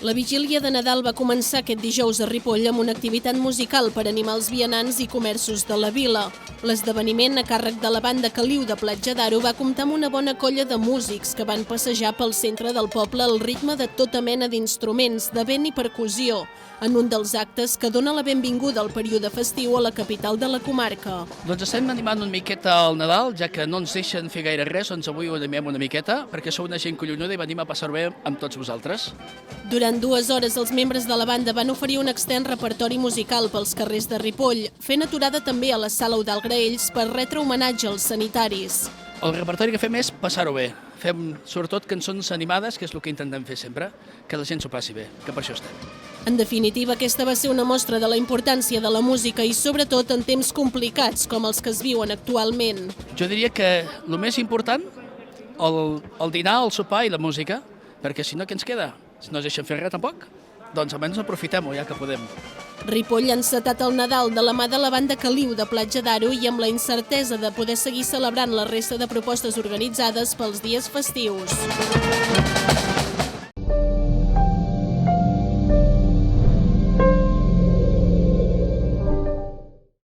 La vigília de Nadal va començar aquest dijous a Ripoll amb una activitat musical per animar els vianants i comerços de la vila. L'esdeveniment, a càrrec de la banda Caliu de Platja d'Aro, va comptar amb una bona colla de músics que van passejar pel centre del poble al ritme de tota mena d'instruments, de vent i percussió, en un dels actes que dona la benvinguda al període festiu a la capital de la comarca. Doncs estem animant una miqueta al Nadal, ja que no ens deixen fer gaire res, doncs avui ho animem una miqueta, perquè sou una gent collonuda i venim a passar-ho bé amb tots vosaltres. Durant 2 hores, els membres de la banda van oferir un extens repertori musical pels carrers de Ripoll, fent aturada també a la sala Eudald Graells per retre homenatge als sanitaris. El repertori que fem és passar-ho bé. Fem sobretot cançons animades, que és el que intentem fer sempre, que la gent s'ho passi bé, que per això estem. En definitiva, aquesta va ser una mostra de la importància de la música i sobretot en temps complicats com els que es viuen actualment. Jo diria que el més important, el dinar, el sopar i la música, perquè si no, què ens queda? Si no ens deixen fer res tampoc, doncs almenys aprofitem-ho ja que podem. Ripoll ha encetat el Nadal de la mà de la banda Caliu de Platja d'Aro i amb la incertesa de poder seguir celebrant la resta de propostes organitzades pels dies festius.